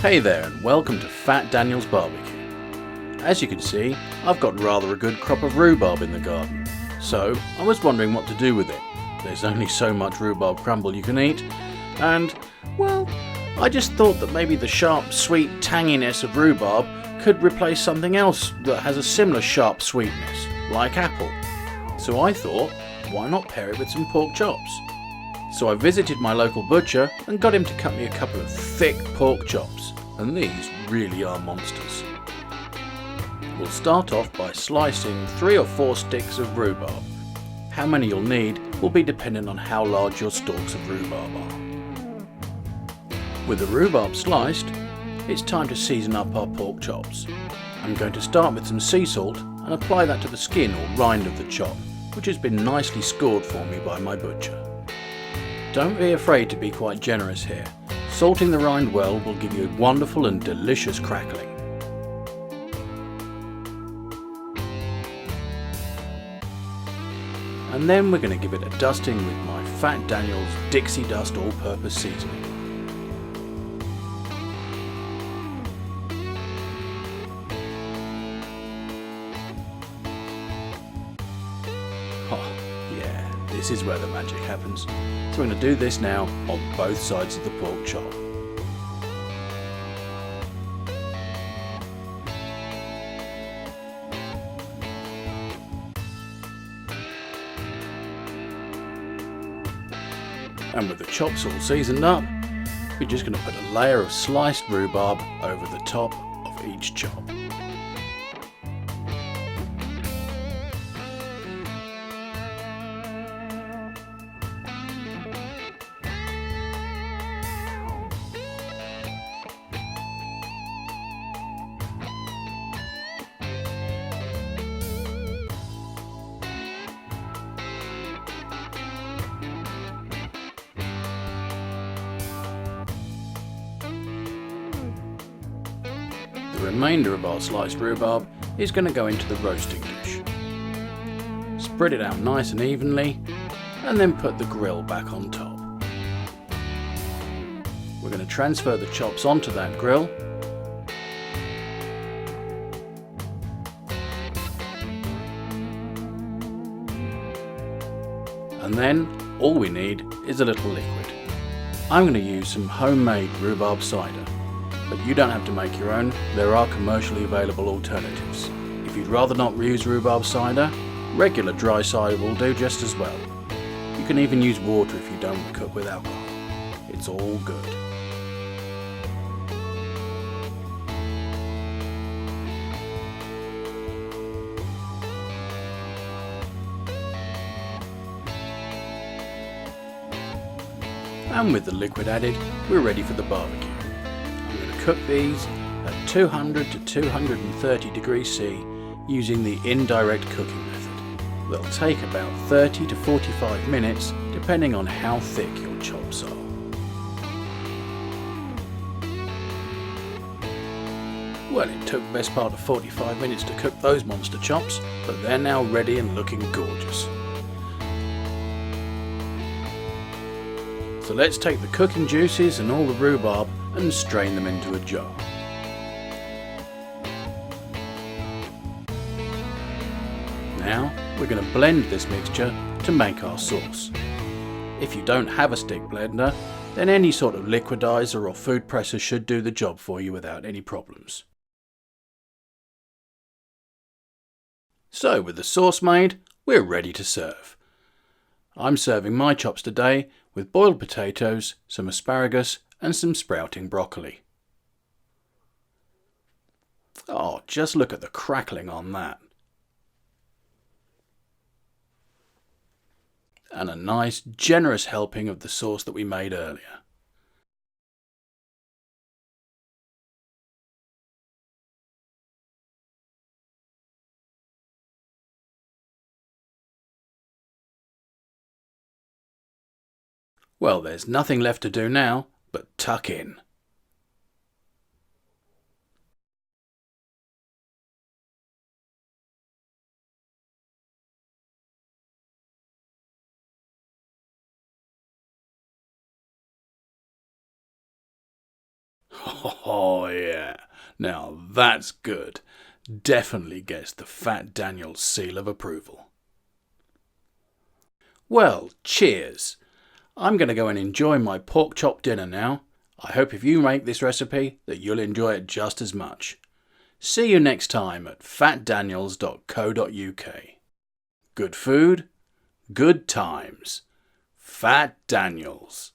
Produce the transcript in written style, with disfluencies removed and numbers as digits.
Hey there and welcome to Fat Daniel's Barbecue. As you can see, I've got rather a good crop of rhubarb in the garden, so I was wondering what to do with it. There's only so much rhubarb crumble you can eat, and, well, I just thought that maybe the sharp, sweet tanginess of rhubarb could replace something else that has a similar sharp sweetness, like apple. So I thought, why not pair it with some pork chops? So I visited my local butcher and got him to cut me a couple of thick pork chops, and these really are monsters. We'll start off by slicing 3 or 4 sticks of rhubarb. How many you'll need will be dependent on how large your stalks of rhubarb are. With the rhubarb sliced, it's time to season up our pork chops. I'm going to start with some sea salt and apply that to the skin or rind of the chop, which has been nicely scored for me by my butcher. Don't be afraid to be quite generous here. Salting the rind well will give you a wonderful and delicious crackling. And then we're going to give it a dusting with my Fat Daniel's Dixie Dust all-purpose seasoning. Oh yeah, this is where the magic happens. So we're going to do this now on both sides of the pork chop. And with the chops all seasoned up, we're just going to put a layer of sliced rhubarb over the top of each chop. The remainder of our sliced rhubarb is going to go into the roasting dish. Spread it out nice and evenly, and then put the grill back on top. We're going to transfer the chops onto that grill. And then all we need is a little liquid. I'm going to use some homemade rhubarb cider. But you don't have to make your own, there are commercially available alternatives. If you'd rather not use rhubarb cider, regular dry cider will do just as well. You can even use water if you don't cook with alcohol. It's all good. And with the liquid added, we're ready for the barbecue. Cook these at 200 to 230 degrees C using the indirect cooking method. They'll take about 30 to 45 minutes depending on how thick your chops are. Well, it took the best part of 45 minutes to cook those monster chops, but they're now ready and looking gorgeous. So let's take the cooking juices and all the rhubarb and strain them into a jar. Now we're going to blend this mixture to make our sauce. If you don't have a stick blender, then any sort of liquidizer or food presser should do the job for you without any problems. So with the sauce made, we're ready to serve. I'm serving my chops today with boiled potatoes, some asparagus and some sprouting broccoli. Oh, just look at the crackling on that. And a nice, generous helping of the sauce that we made earlier. Well, there's nothing left to do now but tuck in. Oh yeah, now that's good. Definitely gets the Fat Daniel's seal of approval. Well, cheers. I'm going to go and enjoy my pork chop dinner now. I hope if you make this recipe that you'll enjoy it just as much. See you next time at fatdaniels.co.uk. Good food, good times. Fat Daniels.